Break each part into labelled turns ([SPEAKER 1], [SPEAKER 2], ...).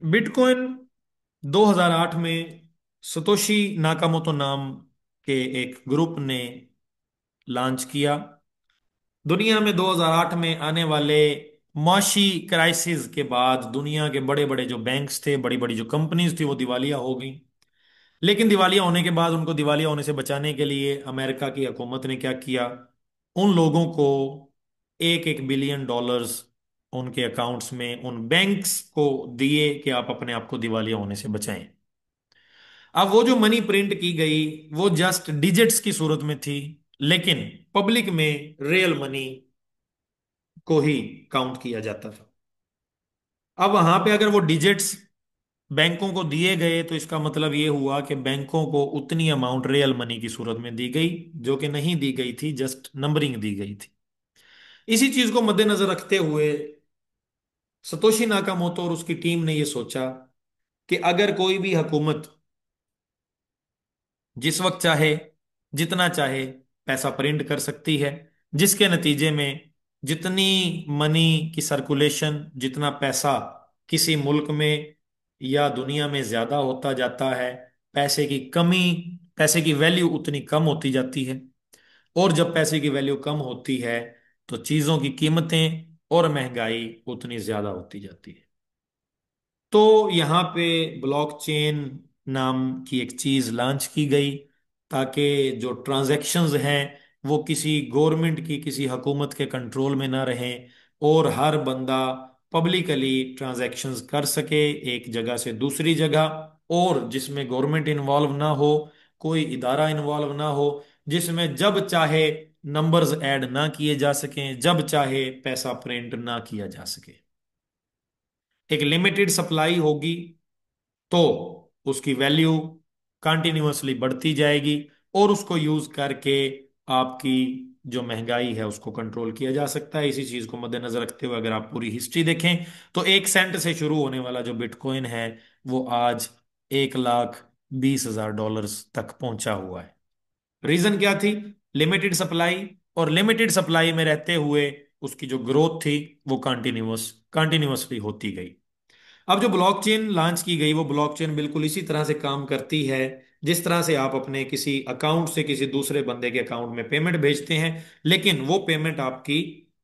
[SPEAKER 1] Bitcoin 2008 में Satoshi Nakamoto नाम के एक ग्रुप ने लॉन्च किया। दुनिया में 2008 में आने वाले मौशी क्राइसिस के बाद दुनिया के बड़े बड़े जो बैंक्स थे, बड़ी बड़ी जो कंपनीज थी, वो दिवालिया हो गई। लेकिन दिवालिया होने के बाद उनको दिवालिया होने से बचाने के लिए अमेरिका की हुकूमत ने क्या किया? उन लोगों को एक एक बिलियन डॉलर्स उनके अकाउंट्स में उन बैंक्स को दिए कि आप अपने आप को दिवालिया होने से बचाएं। अब वो जो मनी प्रिंट की गई वो जस्ट डिजिट्स की सूरत में थी, लेकिन पब्लिक में रियल मनी को ही काउंट किया जाता था। अब वहां पे अगर वो डिजिट्स बैंकों को दिए गए तो इसका मतलब ये हुआ कि बैंकों को उतनी अमाउंट रियल मनी की सूरत में दी गई जो कि नहीं दी गई थी, जस्ट नंबरिंग दी गई थी। इसी चीज को मद्देनजर रखते हुए सतोशी नाकामोतो और उसकी टीम ने यह सोचा कि अगर कोई भी हुकूमत जिस वक्त चाहे जितना चाहे पैसा प्रिंट कर सकती है, जिसके नतीजे में जितनी मनी की सर्कुलेशन, जितना पैसा किसी मुल्क में या दुनिया में ज्यादा होता जाता है, पैसे की कमी, पैसे की वैल्यू उतनी कम होती जाती है। और जब पैसे की वैल्यू कम होती है तो चीजों की कीमतें और महंगाई उतनी ज्यादा होती जाती है। तो यहाँ पे ब्लॉकचेन नाम की एक चीज लॉन्च की गई ताकि जो ट्रांजैक्शंस हैं वो किसी गवर्नमेंट की, किसी हुकूमत के कंट्रोल में ना रहें और हर बंदा पब्लिकली ट्रांजैक्शंस कर सके एक जगह से दूसरी जगह, और जिसमें गवर्नमेंट इन्वॉल्व ना हो, कोई इदारा इन्वॉल्व ना हो, जिसमें जब चाहे नंबर्स ऐड ना किए जा सकें, जब चाहे पैसा प्रिंट ना किया जा सके। एक लिमिटेड सप्लाई होगी तो उसकी वैल्यू कंटिन्यूअसली बढ़ती जाएगी और उसको यूज करके आपकी जो महंगाई है उसको कंट्रोल किया जा सकता है। इसी चीज को मद्देनजर रखते हुए अगर आप पूरी हिस्ट्री देखें तो 1 सेंट से शुरू होने वाला जो बिटकॉइन है वो आज 1,20,000 डॉलर्स तक पहुंचा हुआ है। रीजन क्या थी? Limited supply. और लिमिटेड सप्लाई में रहते हुए उसकी जो ग्रोथ थी वो कंटिन्यूअसली होती गई। अब जो ब्लॉकचेन लॉन्च की गई वो ब्लॉकचेन बिल्कुल इसी तरह से काम करती है जिस तरह से आप अपने किसी अकाउंट से किसी दूसरे बंदे के अकाउंट में पेमेंट भेजते हैं, लेकिन वो पेमेंट आपकी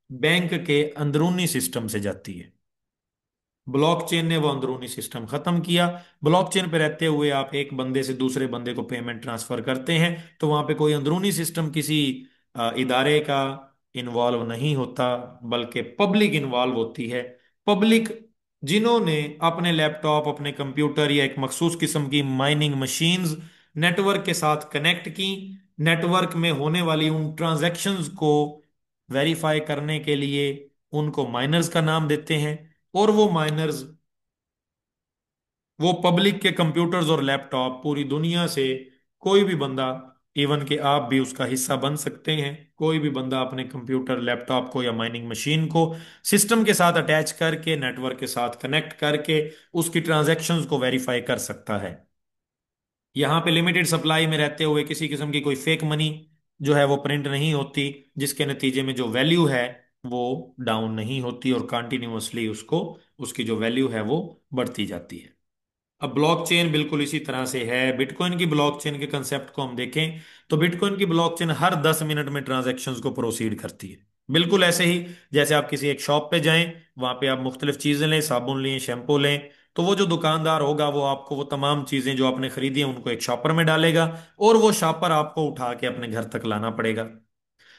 [SPEAKER 1] बैंक के अंदरूनी सिस्टम से जाती है। ब्लॉकचेन ने वो अंदरूनी सिस्टम खत्म किया। ब्लॉकचेन पे रहते हुए आप एक बंदे से दूसरे बंदे को पेमेंट ट्रांसफर करते हैं तो वहां पे कोई अंदरूनी सिस्टम किसी इदारे का इन्वॉल्व नहीं होता, बल्कि पब्लिक इन्वॉल्व होती है। पब्लिक जिन्होंने अपने लैपटॉप, अपने कंप्यूटर या एक मखसूस किस्म की माइनिंग मशीन्स नेटवर्क के साथ कनेक्ट की, नेटवर्क में होने वाली उन ट्रांजैक्शंस को वेरीफाई करने के लिए उनको माइनर्स का नाम देते हैं। और वो माइनर्स, वो पब्लिक के कंप्यूटर्स और लैपटॉप पूरी दुनिया से कोई भी बंदा, इवन कि आप भी उसका हिस्सा बन सकते हैं, कोई भी बंदा अपने कंप्यूटर, लैपटॉप को या माइनिंग मशीन को सिस्टम के साथ अटैच करके, नेटवर्क के साथ कनेक्ट करके उसकी ट्रांजैक्शंस को वेरीफाई कर सकता है। यहाँ पे लिमिटेड सप्लाई में रहते हुए किसी किस्म की कोई फेक मनी जो है वो प्रिंट नहीं होती, जिसके नतीजे में जो वैल्यू है वो डाउन नहीं होती और कंटिन्यूअसली उसको, उसकी जो वैल्यू है वो बढ़ती जाती है। अब ब्लॉकचेन बिल्कुल इसी तरह से है। बिटकॉइन की ब्लॉकचेन के कंसेप्ट को हम देखें तो बिटकॉइन की ब्लॉकचेन हर 10 मिनट में ट्रांजैक्शंस को प्रोसीड करती है। बिल्कुल ऐसे ही जैसे आप किसी एक शॉप पे जाएं, वहां पे आप मुख्तलिफ चीजें लें, साबुन लें, शैम्पू लें, तो वो जो दुकानदार होगा वो आपको वो तमाम चीजें जो आपने खरीदी हैं उनको एक शॉपर में डालेगा और वो शॉपर आपको उठा के अपने घर तक लाना पड़ेगा।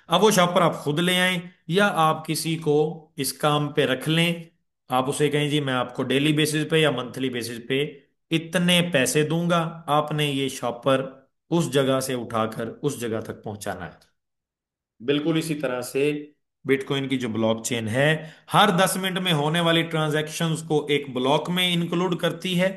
[SPEAKER 1] अब वो शॉपर आप खुद ले आए या आप किसी को इस काम पे रख लें, आप उसे कहें जी मैं आपको डेली बेसिस पे या मंथली बेसिस पे इतने पैसे दूंगा, आपने ये शॉपर उस जगह से उठाकर उस जगह तक पहुंचाना है। बिल्कुल इसी तरह से बिटकॉइन की जो ब्लॉकचेन है हर 10 मिनट में होने वाली ट्रांजैक्शंस को एक ब्लॉक में इंक्लूड करती है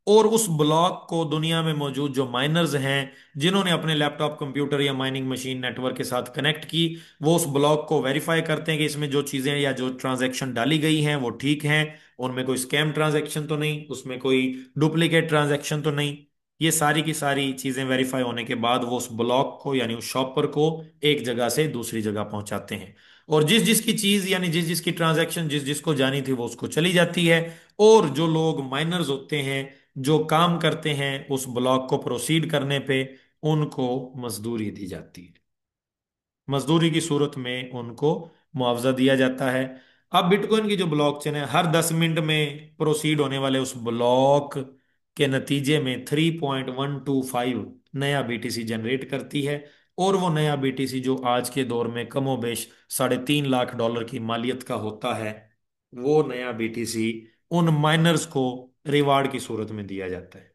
[SPEAKER 1] और उस ब्लॉक को दुनिया में मौजूद जो माइनर्स हैं जिन्होंने अपने लैपटॉप, कंप्यूटर या माइनिंग मशीन नेटवर्क के साथ कनेक्ट की, वो उस ब्लॉक को वेरीफाई करते हैं कि इसमें जो चीजें या जो ट्रांजैक्शन डाली गई हैं वो ठीक हैं, उनमें कोई स्कैम ट्रांजैक्शन तो नहीं, उसमें कोई डुप्लीकेट ट्रांजैक्शन तो नहीं। ये सारी की सारी चीजें वेरीफाई होने के बाद वो उस ब्लॉक को यानी उस शॉपर को एक जगह से दूसरी जगह पहुंचाते हैं। और जिस जिसकी चीज यानी जिस जिसकी ट्रांजैक्शन जिस जिसको जानी थी वो उसको चली जाती है। और जो लोग माइनर्स होते हैं, जो काम करते हैं उस ब्लॉक को प्रोसीड करने पे, उनको मजदूरी दी जाती है। मजदूरी की सूरत में उनको मुआवजा दिया जाता है। अब बिटकॉइन की जो ब्लॉकचेन है, हर 10 मिनट में प्रोसीड होने वाले उस ब्लॉक के नतीजे में 3.125 नया बीटीसी जनरेट करती है। और वो नया बीटीसी जो आज के दौर में कमोबेश $3.5 लाख की मालियत का होता है, वो नया बीटीसी उन माइनर्स को रिवार्ड की सूरत में दिया जाता है।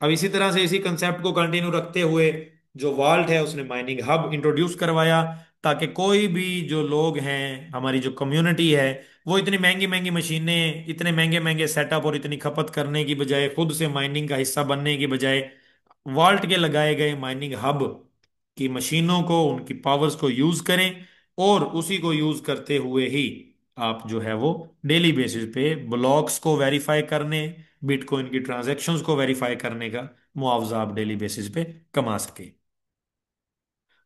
[SPEAKER 1] अब इसी तरह से इसी कंसेप्ट को कंटिन्यू रखते हुए जो वाल्ट है उसने माइनिंग हब इंट्रोड्यूस करवाया, ताकि कोई भी जो लोग हैं, हमारी जो कम्युनिटी है, वो इतनी महंगी महंगी मशीनें, इतने महंगे महंगे सेटअप और इतनी खपत करने की बजाय, खुद से माइनिंग का हिस्सा बनने की बजाय, वाल्ट के लगाए गए माइनिंग हब की मशीनों को, उनकी पावर्स को यूज करें। और उसी को यूज करते हुए ही आप जो है वो डेली बेसिस पे ब्लॉक्स को वेरीफाई करने, बिटकॉइन की ट्रांजैक्शंस को वेरीफाई करने का मुआवजा आप डेली बेसिस पे कमा सके।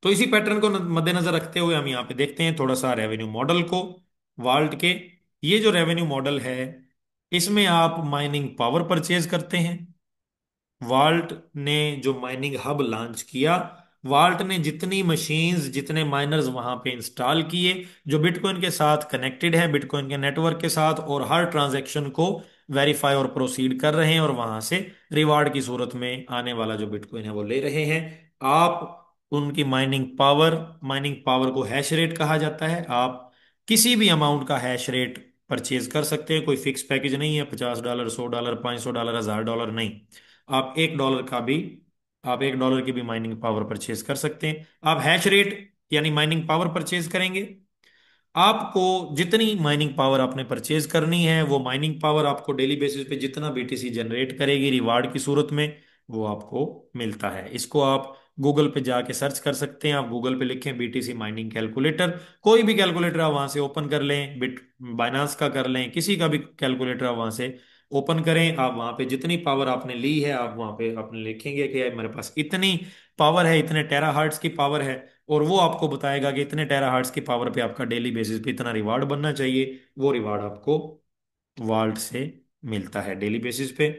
[SPEAKER 1] तो इसी पैटर्न को मद्देनजर रखते हुए हम यहाँ पे देखते हैं थोड़ा सा रेवेन्यू मॉडल को, वाल्ट के। ये जो रेवेन्यू मॉडल है, इसमें आप माइनिंग पावर परचेज करते हैं। वाल्ट ने जो माइनिंग हब लॉन्च किया, वाल्ट ने जितनी मशीन्स, जितने माइनर्स वहां पे इंस्टॉल किए, जो बिटकॉइन के साथ कनेक्टेड हैं, बिटकॉइन के नेटवर्क के साथ, और हर ट्रांजैक्शन को वेरीफाई और प्रोसीड कर रहे हैं, और वहां से रिवार्ड की सूरत में आने वाला जो बिटकॉइन है वो ले रहे हैं। आप उनकी माइनिंग पावर को हैश रेट कहा जाता है। आप किसी भी अमाउंट का हैश रेट परचेज कर सकते हैं, कोई फिक्स पैकेज नहीं है, $50, $100, $500, $1000 नहीं। आप आप $1 की भी माइनिंग पावर परचेज कर सकते हैं। आप हैश रेट यानी माइनिंग पावर परचेज करेंगे, आपको जितनी माइनिंग पावर आपने परचेज करनी है, वो माइनिंग पावर आपको डेली बेसिस पे जितना बीटीसी जनरेट करेगी रिवार्ड की सूरत में, वो आपको मिलता है। इसको आप गूगल पे जाके सर्च कर सकते हैं। आप गूगल पे लिखें बीटीसी माइनिंग कैलकुलेटर, कोई भी कैलकुलेटर आप वहां से ओपन कर लें, बिट बाइनांस का कर लें, किसी का भी कैलकुलेटर आप वहां से ओपन करें। आप वहां पे जितनी पावर आपने ली है, आप वहां पे अपने लिखेंगे कि मेरे पास इतनी पावर है, इतने टेराहर्ट्ज की पावर है, और वो आपको बताएगा कि इतने टेराहर्ट्ज की पावर पे आपका डेली बेसिस पे इतना रिवार्ड बनना चाहिए। वो रिवार्ड आपको वाल्ट से मिलता है डेली बेसिस पे।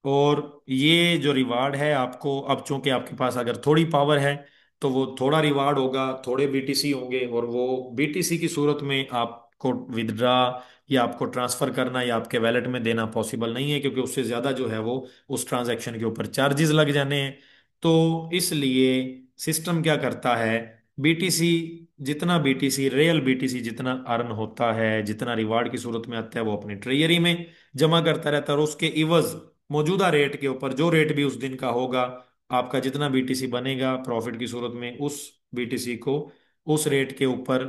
[SPEAKER 1] और ये जो रिवार्ड है आपको, अब चूंकि आपके पास अगर थोड़ी पावर है तो वो थोड़ा रिवार्ड होगा, थोड़े बीटीसी होंगे, और वो बीटीसी की सूरत में आपको विदड्रा या आपको ट्रांसफर करना या आपके वैलेट में देना पॉसिबल नहीं है, क्योंकि उससे ज्यादा जो है वो उस ट्रांजैक्शन के ऊपर चार्जेस लग जाने हैं। तो इसलिए सिस्टम क्या करता है, बीटीसी बीटीसी रियल बीटीसी जितना अर्न होता है, जितना रिवार्ड की सूरत में आता है, वो अपनी ट्रेजरी में जमा करता रहता है, और उसके इवज मौजूदा रेट के ऊपर, जो रेट भी उस दिन का होगा, आपका जितना बीटीसी बनेगा प्रॉफिट की सूरत में, उस बीटीसी को उस रेट के ऊपर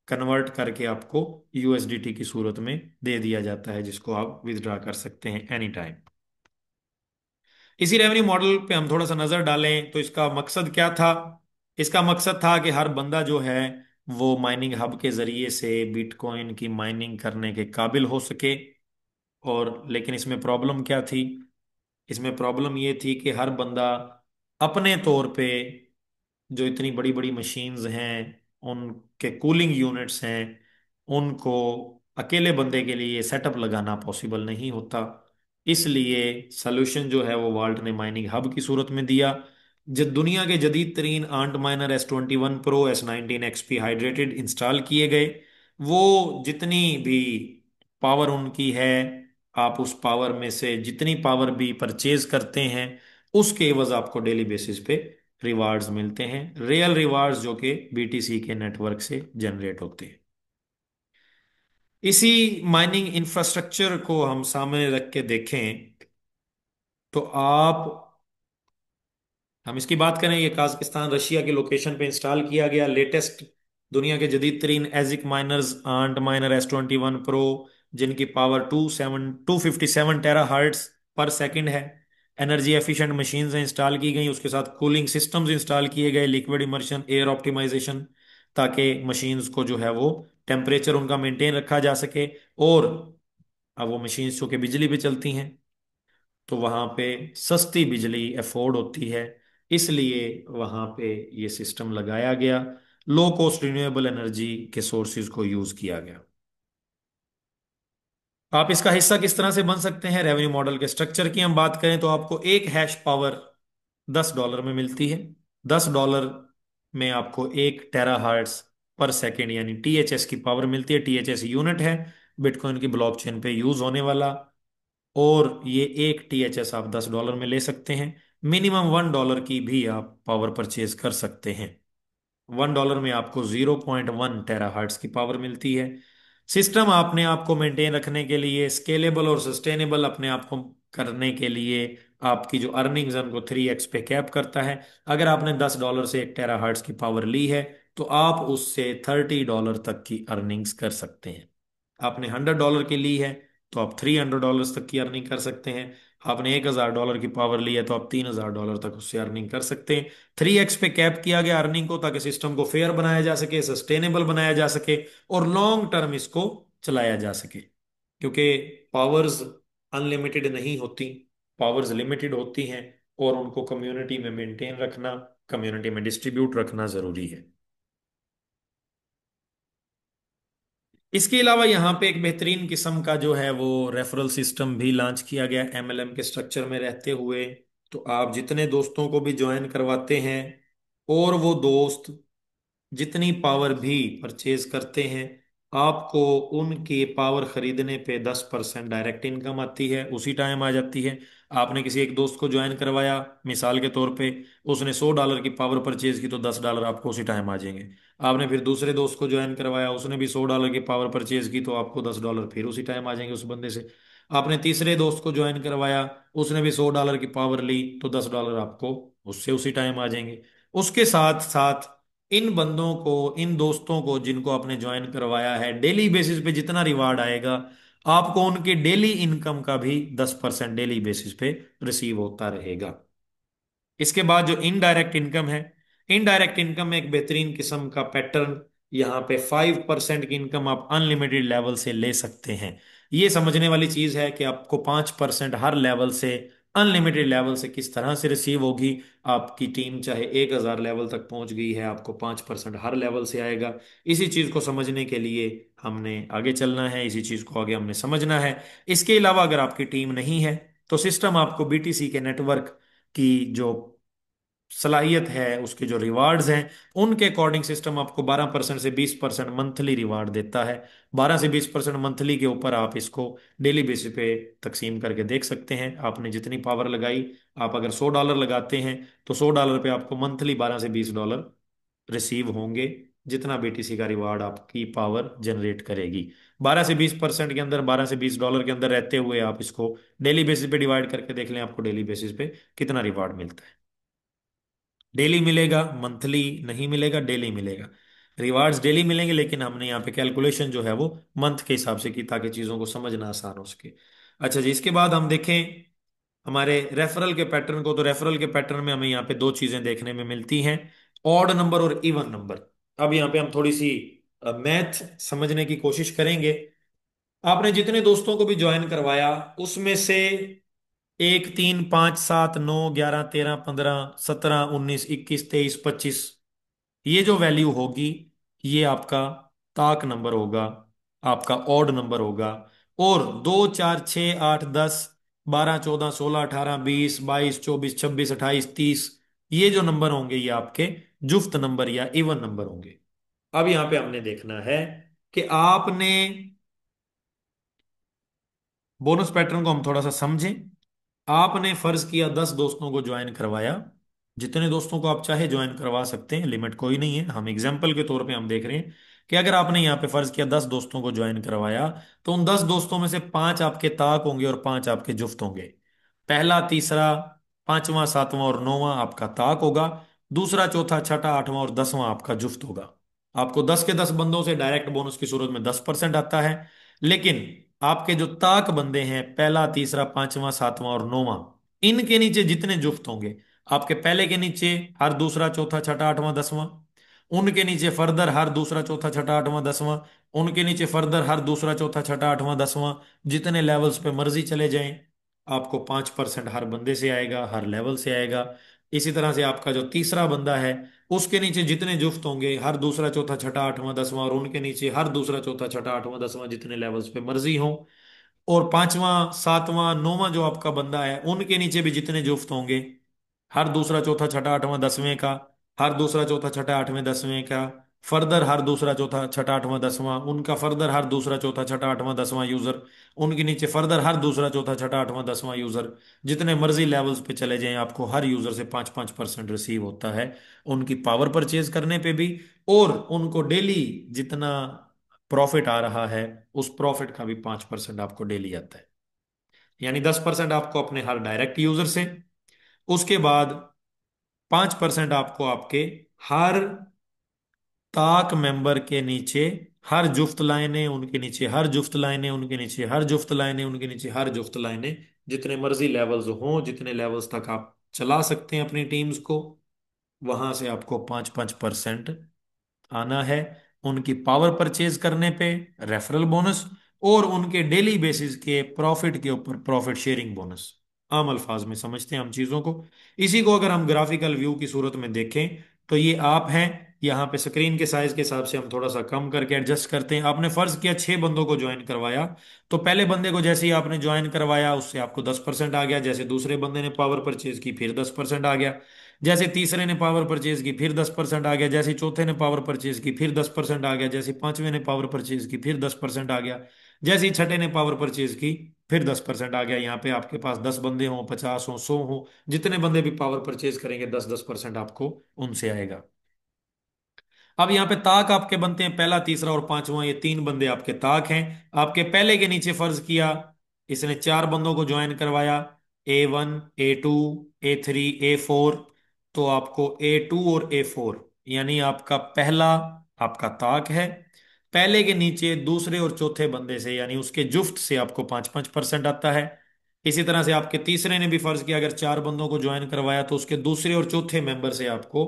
[SPEAKER 1] कन्वर्ट करके आपको यूएसडीटी की सूरत में दे दिया जाता है, जिसको आप विदड्रा कर सकते हैं एनी टाइम। इसी रेवेन्यू मॉडल पे हम थोड़ा सा नजर डालें तो इसका मकसद क्या था। इसका मकसद था कि हर बंदा जो है वो माइनिंग हब के जरिए से बिटकॉइन की माइनिंग करने के काबिल हो सके। और लेकिन इसमें प्रॉब्लम क्या थी, इसमें प्रॉब्लम ये थी कि हर बंदा अपने तौर पे, जो इतनी बड़ी बड़ी मशीन्स हैं, उनके कूलिंग यूनिट्स हैं, उनको अकेले बंदे के लिए सेटअप लगाना पॉसिबल नहीं होता। इसलिए सॉल्यूशन जो है वो वाल्ट ने माइनिंग हब की सूरत में दिया। जब दुनिया के जदीद तरीन Antminer S21 Pro, S19 XP hydrated install किए गए, वो जितनी भी पावर उनकी है, आप उस पावर में से जितनी पावर भी परचेज करते हैं, उसके एवज आपको डेली बेसिस पे रिवार्ड्स मिलते हैं, रियल रिवार्ड्स जो कि बीटीसी के नेटवर्क से जनरेट होते हैं। इसी माइनिंग इंफ्रास्ट्रक्चर को हम सामने रख के देखें तो आप, हम इसकी बात करें, ये काजाकिस्तान रशिया की लोकेशन पे इंस्टॉल किया गया लेटेस्ट दुनिया के जदीद तरीन ASIC miners Antminer S21 Pro, जिनकी पावर 257 टेरा पर सेकंड है। एनर्जी एफिशिएंट मशीन्स इंस्टॉल की गई, उसके साथ कूलिंग सिस्टम्स इंस्टॉल किए गए, लिक्विड इमर्शन, एयर ऑप्टिमाइजेशन, ताकि मशीन्स को जो है वो टेम्परेचर उनका मेंटेन रखा जा सके। और अब वो मशीन्स चूंकि बिजली पे चलती हैं, तो वहां पे सस्ती बिजली अफोर्ड होती है, इसलिए वहां पे ये सिस्टम लगाया गया। लो कॉस्ट रिन्यूएबल एनर्जी के सोर्सेज को यूज किया गया। आप इसका हिस्सा किस तरह से बन सकते हैं? रेवेन्यू मॉडल के स्ट्रक्चर की हम बात करें तो आपको एक हैश पावर $10 में मिलती है। $10 में आपको 1 टेराहर्ट्ज पर सेकेंड यानी टीएचएस की पावर मिलती है। टीएचएस यूनिट है बिटकॉइन की ब्लॉकचेन पे यूज होने वाला। और ये 1 टीएचएस आप $10 में ले सकते हैं। मिनिमम $1 की भी आप पावर परचेज कर सकते हैं। $1 में आपको 0.1 टेराहर्ट्ज की पावर मिलती है। सिस्टम अपने आप को मेंटेन रखने के लिए, स्केलेबल और सस्टेनेबल अपने आप को करने के लिए, आपकी जो अर्निंग्स है उनको 3x पे कैप करता है। अगर आपने $10 से 1 टेराहर्ट्ज की पावर ली है तो आप उससे $30 तक की अर्निंग्स कर सकते हैं। आपने $100 की ली है तो आप $300 तक की अर्निंग कर सकते हैं। आपने $1,000 की पावर ली है तो आप $3,000 तक उससे अर्निंग कर सकते हैं। 3x पे कैप किया गया अर्निंग को, ताकि सिस्टम को फेयर बनाया जा सके, सस्टेनेबल बनाया जा सके और लॉन्ग टर्म इसको चलाया जा सके। क्योंकि पावर्स अनलिमिटेड नहीं होती, पावर्स लिमिटेड होती हैं और उनको कम्युनिटी में मेंटेन रखना, कम्युनिटी में डिस्ट्रीब्यूट रखना जरूरी है। इसके अलावा यहाँ पे एक बेहतरीन किस्म का जो है वो रेफरल सिस्टम भी लॉन्च किया गया एमएलएम के स्ट्रक्चर में रहते हुए। तो आप जितने दोस्तों को भी ज्वाइन करवाते हैं और वो दोस्त जितनी पावर भी परचेज करते हैं, आपको उनके पावर खरीदने पे 10% डायरेक्ट इनकम आती है, उसी टाइम आ जाती है। आपने किसी एक दोस्त को ज्वाइन करवाया मिसाल के तौर पे, उसने $100 की पावर परचेज की तो $10 आपको उसी टाइम आ जाएंगे। आपने फिर दूसरे दोस्त को ज्वाइन करवाया, उसने भी $100 की पावर परचेज की तो आपको $10 फिर उसी टाइम आ जाएंगे उस बंदे से। आपने तीसरे दोस्त को ज्वाइन करवाया, उसने भी $100 की पावर ली तो $10 आपको उससे उसी टाइम आ जाएंगे। उसके साथ साथ इन बंदों को, इन दोस्तों को जिनको आपने ज्वाइन करवाया है, डेली बेसिस पे जितना रिवार्ड आएगा आपको उनके डेली इनकम का भी 10% डेली बेसिस पे रिसीव होता रहेगा। इसके बाद जो इनडायरेक्ट इनकम है, इनडायरेक्ट इनकम में एक बेहतरीन किस्म का पैटर्न, यहाँ पे 5% की इनकम आप अनलिमिटेड लेवल से ले सकते हैं। ये समझने वाली चीज है कि आपको 5% हर लेवल से, अनलिमिटेड लेवल से किस तरह से रिसीव होगी। आपकी टीम चाहे 1,000 लेवल तक पहुंच गई है, आपको 5% हर लेवल से आएगा। इसी चीज को समझने के लिए हमने आगे चलना है, इसी चीज को आगे हमने समझना है। इसके अलावा अगर आपकी टीम नहीं है तो सिस्टम आपको बीटीसी के नेटवर्क की जो सलाहियत है, उसके जो रिवार्ड्स हैं, उनके अकॉर्डिंग सिस्टम आपको 12% से 20% मंथली रिवार्ड देता है। 12 से 20% मंथली के ऊपर आप इसको डेली बेसिस पे तकसीम करके देख सकते हैं। आपने जितनी पावर लगाई, आप अगर $100 लगाते हैं तो $100 पे आपको मंथली 12 से 20 डॉलर रिसीव होंगे, जितना बीटीसी का रिवार्ड आपकी पावर जनरेट करेगी। 12 से 20% के अंदर, $12 से 20 के अंदर रहते हुए आप इसको डेली बेसिस पे डिवाइड करके देख लें आपको डेली बेसिस पे कितना रिवार्ड मिलता है। डेली मिलेगा, मंथली नहीं मिलेगा, डेली मिलेगा। रिवार्ड्स डेली मिलेंगे लेकिन हमने यहाँ पे कैलकुलेशन जो है वो मंथ के हिसाब से की, ताकि चीज़ों को समझना आसान हो सके। अच्छा जी, इसके बाद हम देखें हमारे रेफरल के पैटर्न को। तो रेफरल के पैटर्न में हमें यहाँ पे दो चीज़ें देखने में मिलती हैं, ऑड नंबर और इवन नंबर। अब यहाँ पे हम थोड़ी सी मैथ समझने की कोशिश करेंगे। आपने जितने दोस्तों को भी ज्वाइन करवाया उसमें से 1 3 5 7 9 11 13 15 17 19 21 23 25, ये जो वैल्यू होगी ये आपका ताक नंबर होगा, आपका ऑड नंबर होगा। और 2 4 6 8 10 12 14 16 18 20 22 24 26 28 30, ये जो नंबर होंगे ये आपके जुफ्त नंबर या इवन नंबर होंगे। अब यहां पे हमने देखना है कि आपने बोनस पैटर्न को हम थोड़ा सा समझें। आपने फर्ज किया 10 दोस्तों को ज्वाइन करवाया, जितने दोस्तों को आप चाहे ज्वाइन करवा सकते हैं, लिमिट कोई नहीं है। हम एग्जाम्पल के तौर पे हम देख रहे हैं कि अगर आपने यहाँ पे फर्ज किया 10 दोस्तों को ज्वाइन करवाया तो उन 10 दोस्तों में से 5 आपके ताक होंगे और 5 आपके जुफ्त होंगे। पहला, तीसरा, पांचवा, सातवां और नौवां आपका ताक होगा। दूसरा, चौथा, छठा, आठवां और 10वां आपका जुफ्त होगा। आपको 10 के 10 बंदों से डायरेक्ट बोनस की सूरत में 10% आता है। लेकिन आपके जो ताक बंदे हैं, पहला, तीसरा, पांचवा, सातवां और नौवां, इनके नीचे जितने जुफ्त होंगे, आपके पहले के नीचे हर दूसरा, चौथा, छठा, आठवां, 10वां, उनके नीचे फर्दर हर दूसरा, चौथा, छठा, आठवां, 10वां, उनके नीचे फर्दर हर दूसरा, चौथा, छठा, आठवां, 10वां, जितने लेवल्स पे मर्जी चले जाएं, आपको 5% हर बंदे से आएगा, हर लेवल से आएगा। इसी तरह से आपका जो तीसरा बंदा है, उसके नीचे जितने जुफ्त होंगे, हर दूसरा चौथा छठा आठवां दसवां, और उनके नीचे हर दूसरा चौथा छठा आठवां दसवां, जितने लेवल्स पे मर्जी हो। और पांचवां सातवां नौवां जो आपका बंदा है, उनके नीचे भी जितने जुफ्त होंगे, हर दूसरा चौथा छठा आठवां दसवें का, हर दूसरा चौथा छठा आठवें दसवें का, फर्दर हर दूसरा चौथा छठा आठवां दसवां उनका, फर्दर हर दूसरा चौथा छठा आठवां दसवां यूजर, उनके नीचे फर्दर हर दूसरा चौथा छठा आठवां दसवां यूजर, जितने मर्जी लेवल्स पे चले जाएं, आपको हर यूजर से 5-5% रिसीव होता है, उनकी पावर परचेज करने पे भी। और उनको डेली जितना प्रॉफिट आ रहा है, उस प्रॉफिट का भी 5% आपको डेली आता है। यानी 10% आपको अपने हर डायरेक्ट यूजर से, उसके बाद 5% आपको आपके हर ताक मेंबर के नीचे, हर जुफ्त लाइनें उनके नीचे, हर जुफ्त लाइनें उनके नीचे, हर जुफ्त लाइनें उनके नीचे, हर जुफ्त लाइनें, जितने मर्जी लेवल्स हों, जितने लेवल्स तक आप चला सकते हैं अपनी टीम्स को, वहां से आपको 5-5% आना है। उनकी पावर परचेज करने पे रेफरल बोनस, और उनके डेली बेसिस के प्रॉफिट के ऊपर प्रॉफिट शेयरिंग बोनस। आम अल्फाज में समझते हैं हम चीजों को। इसी को अगर हम ग्राफिकल व्यू की सूरत में देखें, तो ये आप हैं। यहाँ पे स्क्रीन के साइज के हिसाब से हम थोड़ा सा कम करके एडजस्ट करते हैं। आपने फर्ज किया 6 बंदों को ज्वाइन करवाया, तो पहले बंदे को जैसे ही आपने ज्वाइन करवाया, उससे आपको 10% आ गया। जैसे दूसरे बंदे ने पावर परचेज की, फिर 10% आ गया। जैसे तीसरे ने पावर परचेज की, फिर 10% आ गया। जैसे चौथे ने पावर परचेज की, फिर 10% आ गया। जैसे पांचवें ने पावर परचेज की, फिर 10% आ गया। जैसे ही छठे ने पावर परचेज की, फिर 10% आ गया। यहाँ पे आपके पास 10 बंदे हों, 50 हों, 100 हों, जितने बंदे भी पावर परचेज करेंगे, 10-10% आपको उनसे आएगा। अब यहाँ पे ताक आपके बनते हैं पहला, तीसरा और पांचवा, ये 3 बंदे आपके ताक हैं। आपके पहले के नीचे फर्ज किया, इसने 4 बंदों को ज्वाइन करवाया, A1, A2, A3, A4। तो आपको A2 और A4, यानी आपका पहला आपका ताक है। पहले के नीचे दूसरे और चौथे बंदे से, यानी उसके जुफ्त से आपको 5-5% आता है। इसी तरह से आपके तीसरे ने भी फर्ज किया, अगर 4 बंदों को ज्वाइन करवाया, तो उसके दूसरे और चौथे मेंबर से आपको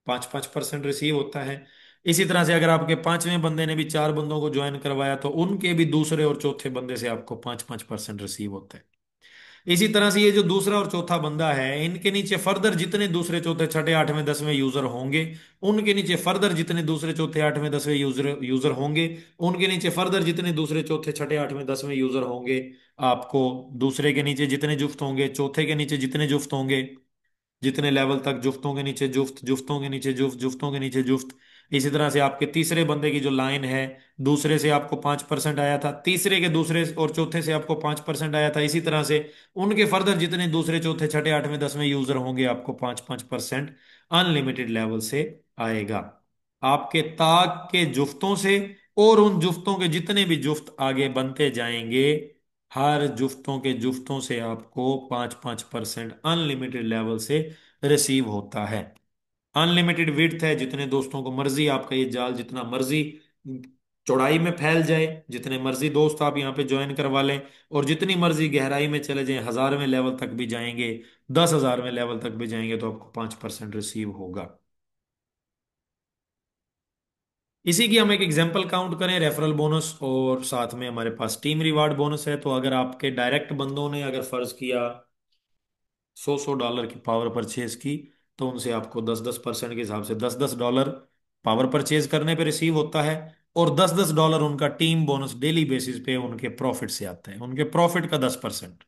[SPEAKER 1] 5-5% रिसीव होता है। इसी तरह से अगर आपके पांचवें बंदे ने भी 4 बंदों को ज्वाइन करवाया, तो उनके भी दूसरे और चौथे बंदे से आपको 5-5% रिसीव होता है। इसी तरह से ये जो दूसरा और चौथा बंदा है, इनके नीचे फर्दर जितने दूसरे चौथे छठे आठवें दसवें यूजर होंगे, उनके नीचे फर्दर जितने दूसरे चौथे आठवें दसवें यूजर यूजर होंगे, उनके नीचे फर्दर जितने दूसरे चौथे छठे आठवें दसवें यूजर होंगे, आपको दूसरे के नीचे जितने जुफ्त होंगे, चौथे के नीचे जितने जुफ्त होंगे, जितने लेवल तक जुफ्तों के नीचे जुफ्त, जुफ्तों के नीचे जुफ्त, जुफ्तों के नीचे जुफ्त। इसी तरह से आपके तीसरे बंदे की जो लाइन है, दूसरे से आपको 5% आया था, तीसरे के दूसरे और चौथे से आपको 5% आया था। इसी तरह से उनके फर्दर जितने दूसरे चौथे छठे आठवें दसवें यूजर होंगे, आपको 5-5% अनलिमिटेड लेवल से आएगा। आपके ताक के जुफ्तों से, और उन जुफ्तों के जितने भी जुफ्त आगे बनते जाएंगे, हर जुफ्तों के जुफ्तों से आपको 5-5% अनलिमिटेड लेवल से रिसीव होता है। अनलिमिटेड विड्थ है, जितने दोस्तों को मर्जी आपका ये जाल जितना मर्जी चौड़ाई में फैल जाए, जितने मर्जी दोस्त आप यहाँ पे ज्वाइन करवा लें, और जितनी मर्जी गहराई में चले जाएं, 1000वें लेवल तक भी जाएंगे, 10,000वें लेवल तक भी जाएंगे, तो आपको 5% रिसीव होगा। इसी की हम एक एग्जांपल काउंट करें, रेफरल बोनस और साथ में हमारे पास टीम रिवार्ड बोनस है। तो अगर आपके डायरेक्ट बंदों ने अगर फर्ज किया 100-100 डॉलर की पावर परचेज की, तो उनसे आपको 10-10% के हिसाब से 10-10 डॉलर पावर परचेज करने पे रिसीव होता है। और 10-10 डॉलर उनका टीम बोनस डेली बेसिस पे उनके प्रॉफिट से आता है, उनके प्रॉफिट का 10%।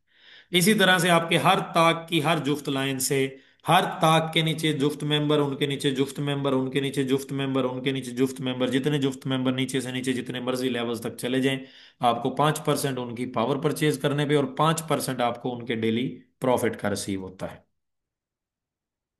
[SPEAKER 1] इसी तरह से आपके हर ताक की हर जुफ्त लाइन से, हर ताक के नीचे जुफ्त मेंबर, उनके नीचे जुफ्त मेंबर, उनके नीचे जुफ्त मेंबर, उनके नीचे जुफ्त मेंबर, जितने जुफ्त मेंबर नीचे से नीचे जितने मर्जी लेवल्स तक चले जाएं, आपको 5% उनकी पावर परचेज करने पे और 5% आपको उनके डेली प्रॉफिट का रिसीव होता है।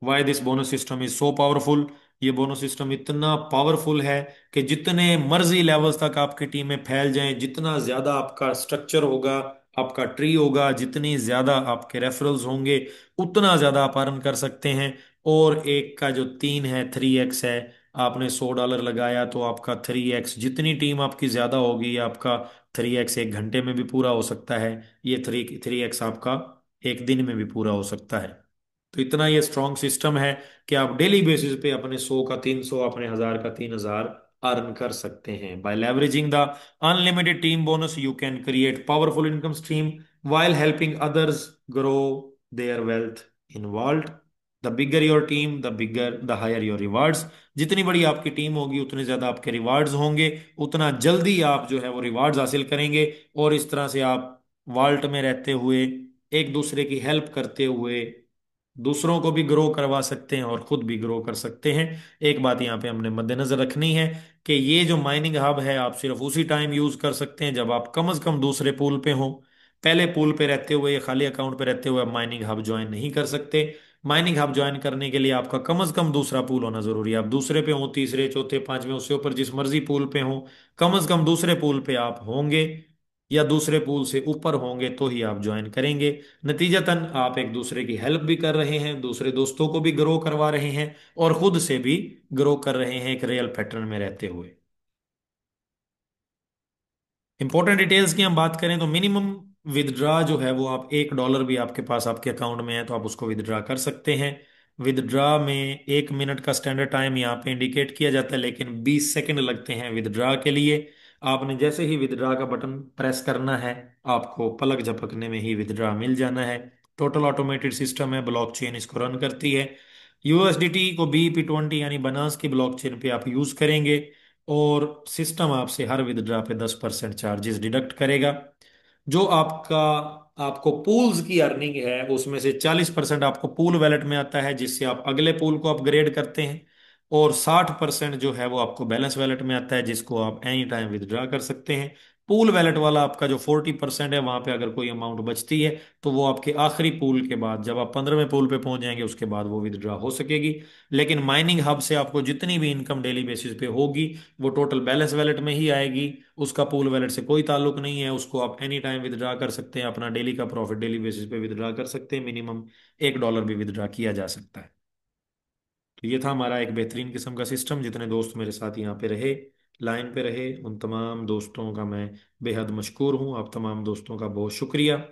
[SPEAKER 1] Why this bonus system is so powerful. ये बोनस सिस्टम इतना पावरफुल है कि जितने मर्जी लेवल्स तक आपकी टीमें फैल जाएं, जितना ज्यादा आपका स्ट्रक्चर होगा, आपका ट्री होगा, जितनी ज्यादा आपके रेफरल्स होंगे, उतना ज्यादा आप अर्न कर सकते हैं। और एक का जो 3 है, 3x है। आपने 100 डॉलर लगाया, तो आपका 3x, जितनी टीम आपकी ज्यादा होगी, आपका 3x 1 घंटे में भी पूरा हो सकता है। ये 3x आपका 1 दिन में भी पूरा हो सकता है। तो इतना ये स्ट्रॉन्ग सिस्टम है कि आप डेली बेसिस पे अपने 100 का 300, अपने 1000 का 3000 अर्न कर सकते हैं। By leveraging the unlimited team bonus, you can create powerful income stream while helping others grow their wealth in world the bigger your team the bigger the higher your rewards. जितनी बड़ी आपकी team होगी उतने ज्यादा आपके rewards होंगे, उतना जल्दी आप जो है वो रिवार्ड्स हासिल करेंगे। और इस तरह से आप वाल्ट में रहते हुए, एक दूसरे की हेल्प करते हुए, दूसरों को भी ग्रो करवा सकते हैं और खुद भी ग्रो कर सकते हैं। एक बात यहाँ पे हमने मद्देनजर रखनी है कि ये जो माइनिंग हब है आप सिर्फ उसी टाइम यूज कर सकते हैं जब आप कम से कम दूसरे पूल पे हो। पहले पूल पे रहते हुए या खाली अकाउंट पे रहते हुए आप माइनिंग हब ज्वाइन नहीं कर सकते। माइनिंग हब ज्वाइन करने के लिए आपका कम से कम दूसरा पूल होना जरूरी है। आप दूसरे पे हो, तीसरे, चौथे, पांचवें, उससे ऊपर जिस मर्जी पूल पे हो, कम से कम दूसरे पूल पे आप होंगे या दूसरे पूल से ऊपर होंगे तो ही आप ज्वाइन करेंगे। नतीजतन आप एक दूसरे की हेल्प भी कर रहे हैं, दूसरे दोस्तों को भी ग्रो करवा रहे हैं और खुद से भी ग्रो कर रहे हैं एक रियल पैटर्न में रहते हुए। इंपॉर्टेंट डिटेल्स की हम बात करें तो मिनिमम विदड्रा जो है वो आप $1 भी आपके पास आपके अकाउंट में है तो आप उसको विदड्रा कर सकते हैं। विदड्रा में 1 मिनट का स्टैंडर्ड टाइम यहाँ पे इंडिकेट किया जाता है, लेकिन 20 सेकंड लगते हैं विदड्रा के लिए। आपने जैसे ही विदड्रा का बटन प्रेस करना है, आपको पलक झपकने में ही विदड्रा मिल जाना है। टोटल ऑटोमेटेड सिस्टम है, ब्लॉकचेन इसको रन करती है। यूएसडीटी को BEP20 यानी बनास की ब्लॉकचेन पे आप यूज करेंगे और सिस्टम आपसे हर विदड्रा पे 10% चार्जेस डिडक्ट करेगा। जो आपका आपको पूल्स की अर्निंग है उसमें से 40% आपको पूल वैलेट में आता है जिससे आप अगले पूल को अपग्रेड करते हैं, और 60% जो है वो आपको बैलेंस वैलेट में आता है जिसको आप एनी टाइम विदड्रा कर सकते हैं। पूल वैलेट वाला आपका जो 40% है वहां पे अगर कोई अमाउंट बचती है तो वो आपके आखिरी पूल के बाद, जब आप 15वें पूल पे पहुंच जाएंगे उसके बाद वो विदड्रा हो सकेगी। लेकिन माइनिंग हब से आपको जितनी भी इनकम डेली बेसिस पे होगी वो टोटल बैलेंस वैलेट में ही आएगी। उसका पूल वैलेट से कोई ताल्लुक नहीं है, उसको आप एनी टाइम विदड्रा कर सकते हैं, अपना डेली का प्रॉफिट डेली बेसिस पे विदड्रा कर सकते हैं। मिनिमम $1 भी विदड्रा किया जा सकता है। तो ये था हमारा एक बेहतरीन किस्म का सिस्टम। जितने दोस्त मेरे साथ यहाँ पे रहे, लाइन पे रहे, उन तमाम दोस्तों का मैं बेहद मशकूर हूँ। आप तमाम दोस्तों का बहुत शुक्रिया।